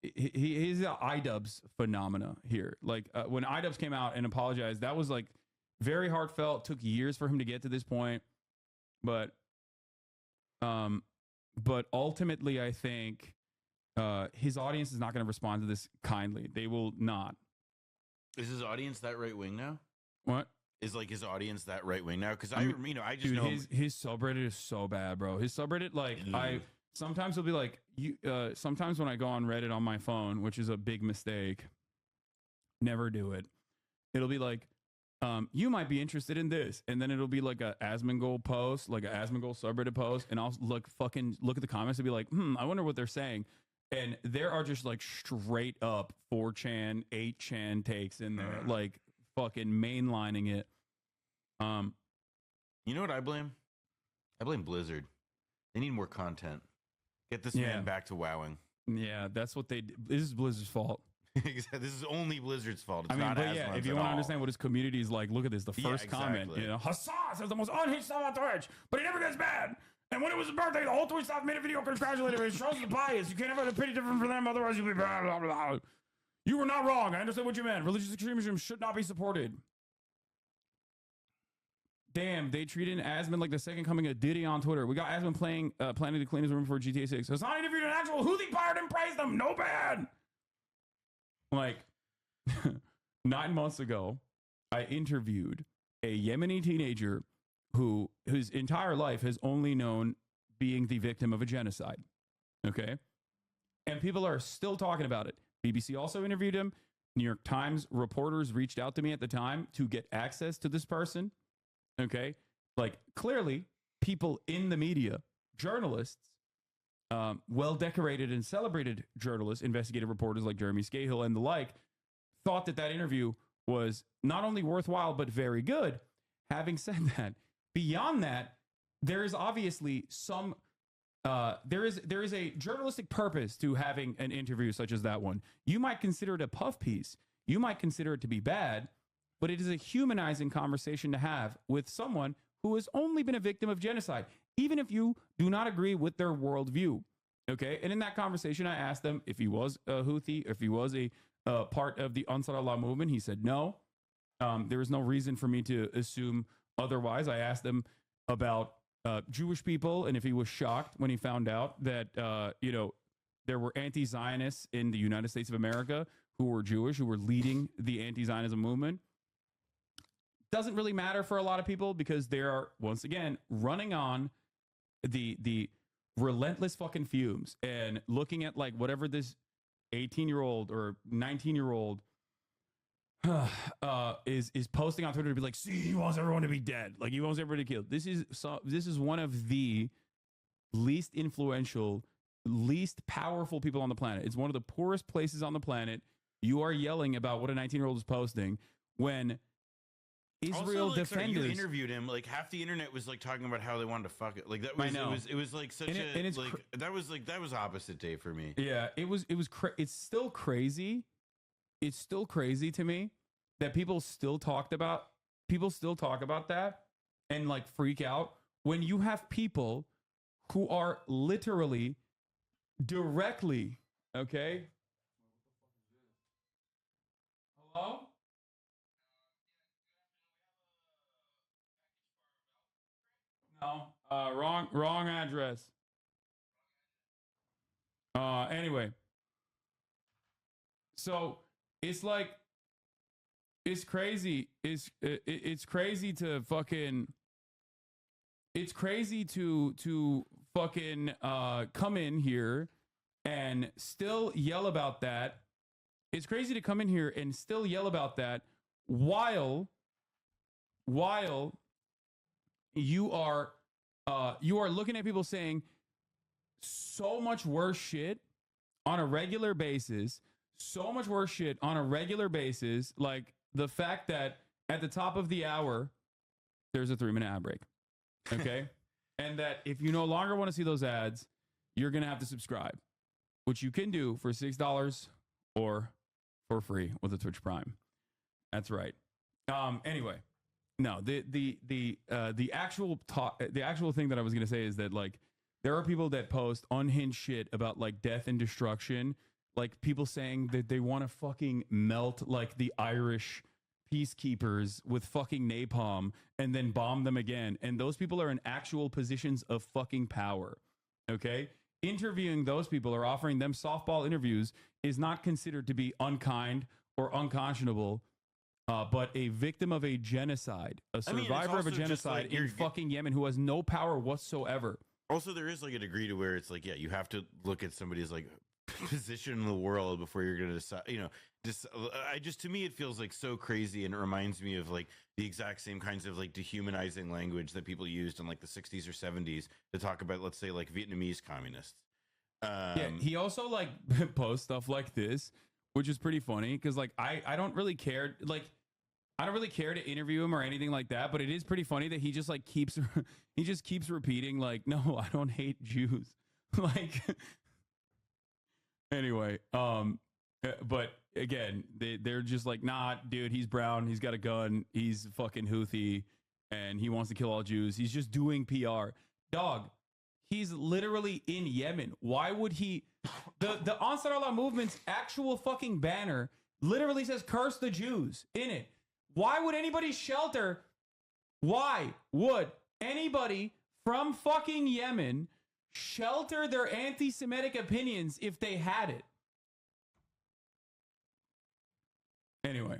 he's an iDubbbz phenomena here. Like, when iDubbbz came out and apologized, that was, like, very heartfelt. Took years for him to get to this point. But ultimately, I think his audience is not going to respond to this kindly. They will not. Is his audience that right wing now? What? Is, like, his audience that right wing now? Because I just dude, know his subreddit is so bad, bro. His subreddit, like, sometimes it'll be like, sometimes when I go on Reddit on my phone, which is a big mistake, never do it. It'll be like, You might be interested in this, and then it'll be like a AsmonGold post, like a AsmonGold subreddit post, and I'll look at the comments and be like, I wonder what they're saying. And there are just like straight up 4chan, 8chan takes in there, like fucking mainlining it. You know what I blame? I blame Blizzard. They need more content. Get this man back to wowing. Yeah, that's what they do. This is Blizzard's fault. This is only Blizzard's fault. It's not but yeah, if you want to understand what his community is like, look at this. The first comment, Hasan says the most unhinged stuff on Twitch, but he never gets mad. And when it was his birthday, the whole Twitch staff made a video congratulating him. It shows the bias. You can't have an opinion different from them, otherwise you'll be blah, blah, blah. You were not wrong. I understand what you meant. Religious extremism should not be supported. Damn, they treated Asmon like the second coming of Diddy on Twitter. We got Asmon planning to clean his room for GTA 6. Hasan interviewed an actual Houthi pirate and praised them. No bad. Like, 9 months ago, I interviewed a Yemeni teenager who his entire life has only known being the victim of a genocide. Okay? And people are still talking about it. BBC also interviewed him. New York Times reporters reached out to me at the time to get access to this person. Okay? Like, clearly, people in the media, journalists, well-decorated and celebrated journalists, investigative reporters like Jeremy Scahill and the like, thought that interview was not only worthwhile, but very good. Having said that, beyond that, there is obviously some, there is a journalistic purpose to having an interview such as that one. You might consider it a puff piece. You might consider it to be bad, but it is a humanizing conversation to have with someone who has only been a victim of genocide, even if you do not agree with their worldview. Okay. And in that conversation, I asked them if he was a Houthi, if he was a part of the Ansar Allah movement. He said no. There was no reason for me to assume otherwise. I asked him about Jewish people and if he was shocked when he found out that, there were anti-Zionists in the United States of America who were Jewish, who were leading the anti-Zionism movement. Doesn't really matter for a lot of people because they are, once again, running on the relentless fucking fumes and looking at like whatever this 18-year-old or 19-year-old is posting on Twitter to be like, see, he wants everyone to be dead. Like he wants everybody killed. This is one of the least influential, least powerful people on the planet. It's one of the poorest places on the planet. You are yelling about what a 19-year-old is posting when Israel also, like, defenders. sorry, you interviewed him. Like half the internet was like talking about how they wanted to fuck it. Like that was it was like such that was opposite day for me. Yeah, it's still crazy. It's still crazy to me that people still talk about that and like freak out when you have people who are literally directly, okay? Hello? No, wrong address. Anyway, so it's like it's crazy. It's crazy to fucking. It's crazy to fucking come in here and still yell about that. It's crazy to come in here and still yell about that while you are looking at people saying so much worse shit on a regular basis, like the fact that at the top of the hour, there's a 3-minute ad break. Okay. And that if you no longer want to see those ads, you're going to have to subscribe, which you can do for $6 or for free with a Twitch Prime. That's right. Anyway, no, the actual thing that I was going to say is that like, there are people that post unhinged shit about like death and destruction. Like people saying that they want to fucking melt like the Irish peacekeepers with fucking napalm and then bomb them again. And those people are in actual positions of fucking power. Okay. Interviewing those people or offering them softball interviews is not considered to be unkind or unconscionable, but a victim of a genocide, a survivor of a genocide in fucking Yemen who has no power whatsoever. Also, there is like a degree to where it's like, yeah, you have to look at somebody as like position in the world before you're going to decide, to me, it feels like so crazy. And it reminds me of like the exact same kinds of like dehumanizing language that people used in like the 60s or 70s to talk about, let's say, like Vietnamese communists. Yeah, he also like posts stuff like this, which is pretty funny because like I don't really care, like I don't really care to interview him or anything like that, but it is pretty funny that he just like keeps repeating like, no, I don't hate Jews. Like anyway, but again, they're just like, nah, dude, he's brown, he's got a gun, he's fucking Houthi, and he wants to kill all Jews. He's just doing PR. Dog, he's literally in Yemen. Why would he? The Ansar Allah movement's actual fucking banner literally says "curse the Jews" in it. Why would anybody shelter? Why would anybody from fucking Yemen shelter their anti-Semitic opinions if they had it? Anyway,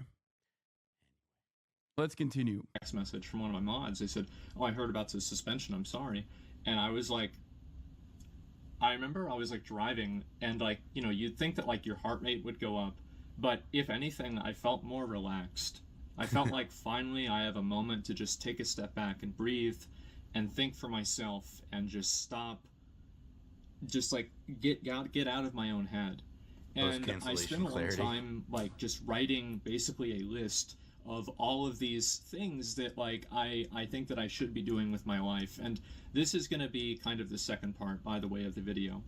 let's continue. Text message from one of my mods. They said, "Oh, I heard about the suspension. I'm sorry." And I was like, I remember I was like driving, and like, you know, you'd think that like your heart rate would go up, but if anything, I felt more relaxed. I felt like finally I have a moment to just take a step back and breathe and think for myself and just stop, just like get out of my own head. And I spent a long time like just writing basically a list of all of these things that like I think that I should be doing with my life. And this is going to be kind of the second part, by the way, of the video.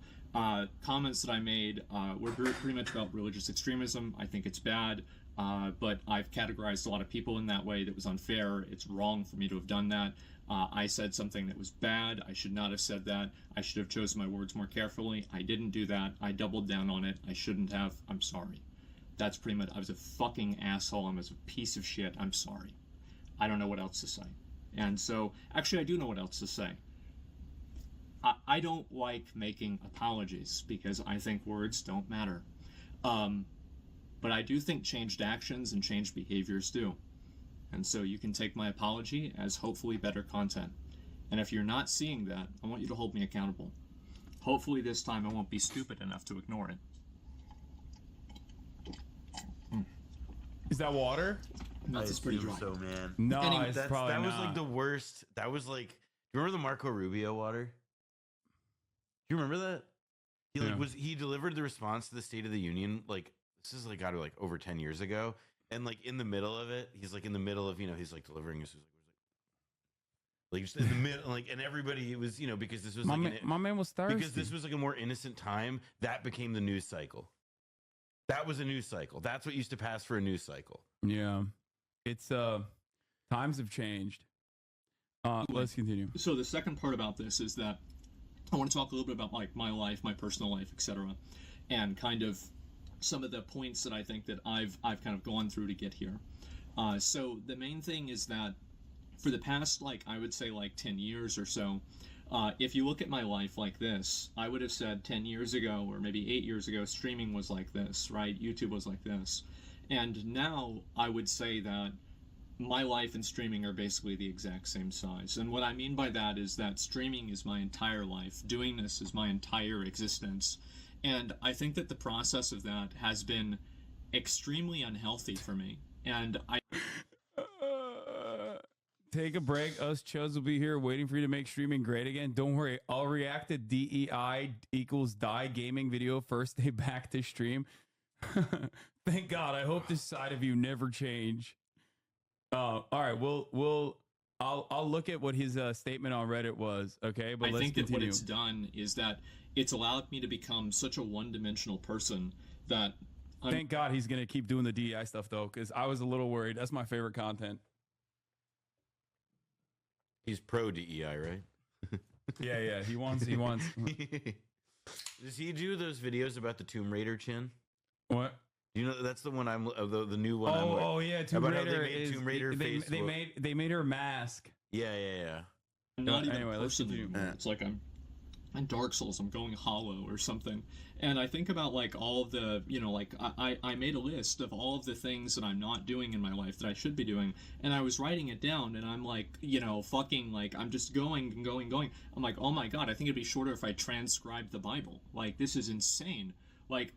Comments that I made were pretty much about religious extremism. I think it's bad, but I've categorized a lot of people in that way. That was unfair. It's wrong for me to have done that. I said something that was bad. I should not have said that. I should have chosen my words more carefully. I didn't do that. I doubled down on it. I shouldn't have. I'm sorry. That's pretty much, I was a fucking asshole. I was a piece of shit. I'm sorry. I don't know what else to say. And so, actually, I do know what else to say. I don't like making apologies because I think words don't matter. But I do think changed actions and changed behaviors do. And so you can take my apology as hopefully better content. And if you're not seeing that, I want you to hold me accountable. Hopefully this time I won't be stupid enough to ignore it. Is that water? No, it's pretty dry. So, man. No, Anyway, it's probably that not. was like the worst. That was like, do you remember the Marco Rubio water? Do you remember that? He like he delivered the response to the State of the Union, like this is like gotta be like over 10 years ago. And like in the middle of it, he's like in the middle of, he's like delivering his like just in the middle, like, and everybody was, because this was my man was thirsty. Because this was like a more innocent time, that became the news cycle. That was a news cycle. That's what used to pass for a news cycle. Yeah. It's times have changed. Let's continue. So the second part about this is that I want to talk a little bit about like my life, my personal life, etc., and kind of some of the points that I think that I've kind of gone through to get here. So the main thing is that for the past, like, I would say like 10 years or so, if you look at my life like this, I would have said 10 years ago or maybe 8 years ago, streaming was like this, right? YouTube was like this. And now I would say that my life and streaming are basically the exact same size. And what I mean by that is that streaming is my entire life. Doing this is my entire existence. And I think that the process of that has been extremely unhealthy for me. And I... Take a break. Us chuds will be here waiting for you to make streaming great again. Don't worry. I'll react to DEI equals die gaming video first day back to stream. Thank God. I hope this side of you never change. All right. I'll look at what his statement on Reddit was. Okay. But I think that what it's done is that it's allowed me to become such a one-dimensional person that... Thank God he's going to keep doing the DEI stuff though, because I was a little worried. That's my favorite content. He's pro DEI, right? Yeah. He wants. Does he do those videos about the Tomb Raider chin? What? That's the one I'm the new one. Oh yeah, Tomb Raider. Tomb Raider they made her mask. Yeah. I'm not even anyway, a person anymore. It's like I'm in Dark Souls, I'm going hollow or something. And I think about like all of the, like I made a list of all of the things that I'm not doing in my life that I should be doing. And I was writing it down and I'm like, fucking like, I'm just going and going and going. I'm like, oh my God, I think it'd be shorter if I transcribed the Bible. Like, this is insane. Like,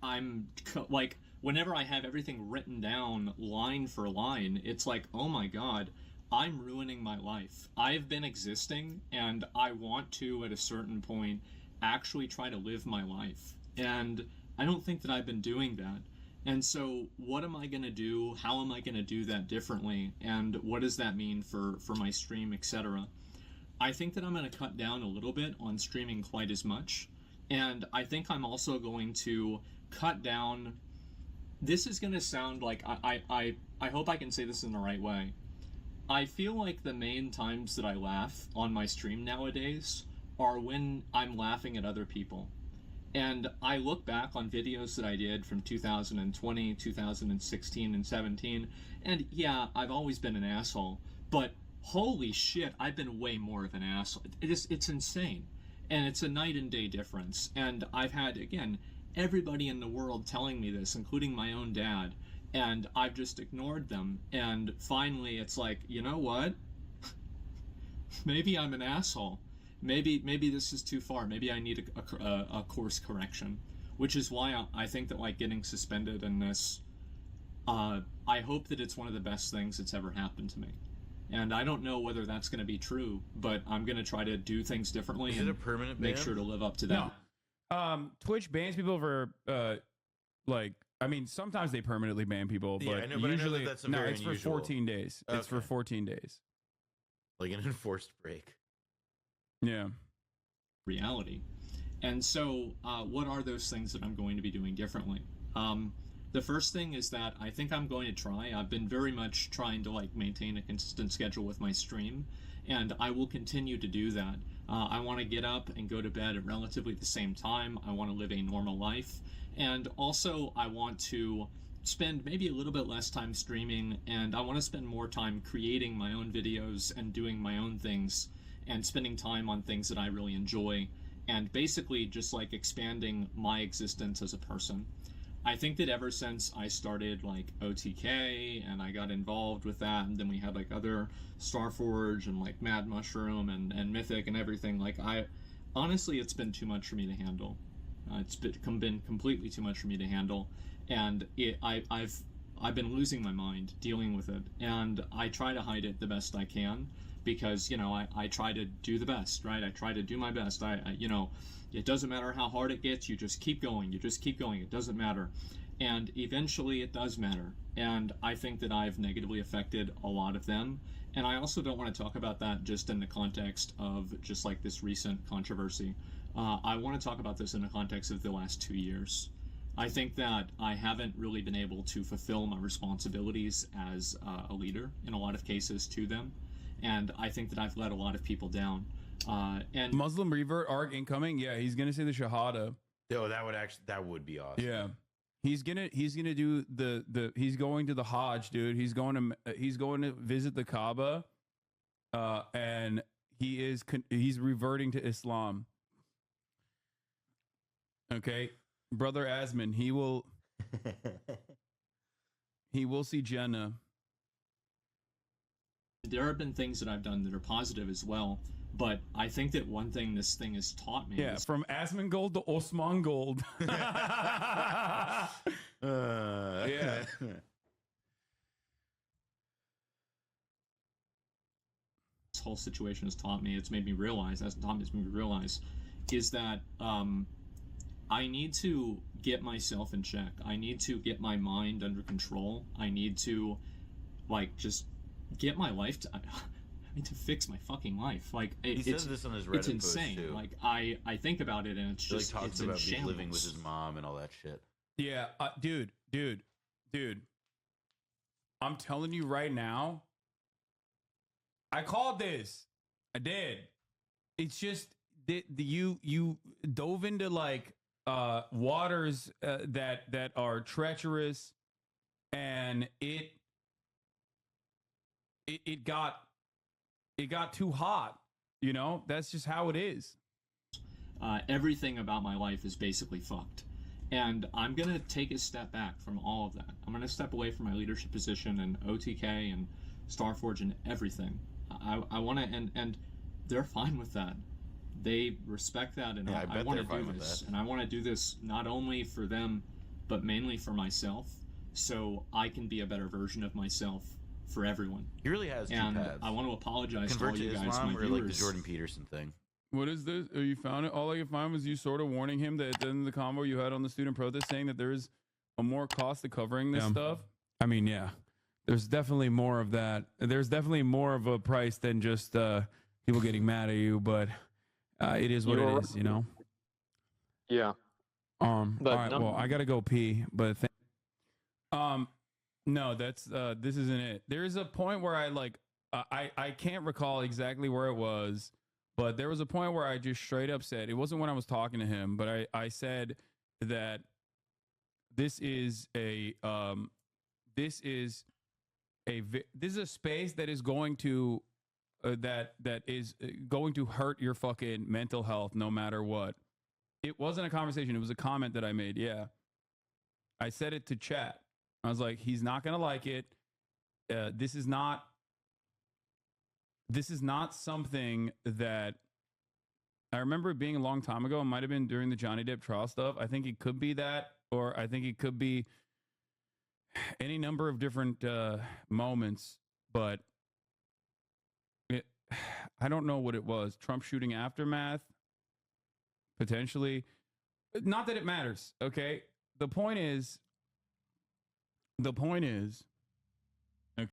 like, whenever I have everything written down line for line, it's like, oh my god, I'm ruining my life. I've been existing, and I want to, at a certain point, actually try to live my life. And I don't think that I've been doing that. And so what am I going to do? How am I going to do that differently? And what does that mean for my stream, etc.? I think that I'm going to cut down a little bit on streaming quite as much. And I think I'm also going to cut down... This is going to sound like... I hope I can say this in the right way. I feel like the main times that I laugh on my stream nowadays are when I'm laughing at other people. And I look back on videos that I did from 2020, 2016, and 17, and yeah, I've always been an asshole, but holy shit, I've been way more of an asshole. It's insane. And it's a night and day difference. And I've had, again, everybody in the world telling me this, including my own dad, and I've just ignored them. And finally, it's like, you know what? Maybe I'm an asshole. Maybe this is too far. Maybe I need a course correction, which is why I think that, like, getting suspended in this, I hope that it's one of the best things that's ever happened to me. And I don't know whether that's going to be true, but I'm going to try to do things differently. Is it a permanent ban? Make sure to live up to that. No. Twitch bans people for, like, I mean, sometimes they permanently ban people, but yeah, I know, usually, that's no, it's unusual. for 14 days. Okay. It's for 14 days. Like an enforced break. Yeah. Reality. And so, what are those things that I'm going to be doing differently? The first thing is that I think I'm going to try. I've been very much trying to, like, maintain a consistent schedule with my stream, and I will continue to do that. I want to get up and go to bed at relatively the same time. I want to live a normal life. And also, I want to spend maybe a little bit less time streaming, and I want to spend more time creating my own videos and doing my own things and spending time on things that I really enjoy, and basically just, like, expanding my existence as a person. I think that ever since I started, like, OTK and I got involved with that, and then we had, like, other Starforge and, like, Mad Mushroom and Mythic and everything, like, honestly, it's been too much for me to handle. It's been completely too much for me to handle, and I've been losing my mind dealing with it, and I try to hide it the best I can, because, you know, I try to do the best, right? I try to do my best. You know, it doesn't matter how hard it gets, you just keep going, it doesn't matter. And eventually it does matter, and I think that I've negatively affected a lot of them, and I also don't want to talk about that just in the context of just, like, this recent controversy. I want to talk about this in the context of the last 2 years. I think that I haven't really been able to fulfill my responsibilities as a leader in a lot of cases to them, and I think that I've let a lot of people down. And Muslim revert arc incoming. Yeah, he's gonna say the Shahada. Oh, that would be awesome. Yeah, he's gonna do he's going to the Hajj, dude. He's going to visit the Kaaba, and he's reverting to Islam. Okay, brother Asmon, he will see Jannah. There have been things that I've done that are positive as well, but I think that one thing this thing has taught me... Yeah, from AsmonGold to AsmonGold. Yeah. This whole situation has taught me, it's made me realize, is that I need to get myself in check. I need to get my mind under control. I need to, like, just get my life I need to fix my fucking life. Like, he says this on his Reddit it's insane. Post too. Like, I think about it, and it's just, he, like, talks it's about living with his mom and all that shit. Yeah, dude. I'm telling you right now, I called this. I did. It's just you dove into, like, waters that are treacherous, and it got too hot, you know. That's just how it is. Everything about my life is basically fucked, and I'm gonna take a step back from all of that. I'm gonna step away from my leadership position and OTK and Starforge and everything. I want to, and they're fine with that. they respect that, and Yeah, I want to do this, and I want to do this not only for them, but mainly for myself, so I can be a better version of myself for everyone. He really has two and paths. I want to apologize Convert to all you to guys, Islam, my or viewers. like the Jordan Peterson thing. What is this? Oh, you found it? All I could find was you sort of warning him that at the end of the convo you had on the student protest, saying that there is a more cost to covering this stuff. I mean, yeah, there's definitely more of that. There's definitely more of a price than just people getting mad at you, but it is what it is, you know? Yeah. But all right, well, I got to go pee, but no, that's this isn't it. There's a point where I can't recall exactly where it was, but there was a point where I just straight up said, it wasn't when I was talking to him, but I said that this is a space that is going to that is going to hurt your fucking mental health no matter what. It wasn't a conversation, it was a comment that I made. Yeah, I said it to chat. I was like, he's not gonna like it. This is not something that I remember it being a long time ago. It might have been during the Johnny Depp trial stuff. I think it could be that, or I think it could be any number of different moments, but I don't know what it was. Trump shooting aftermath, potentially. Not that it matters, okay? The point is,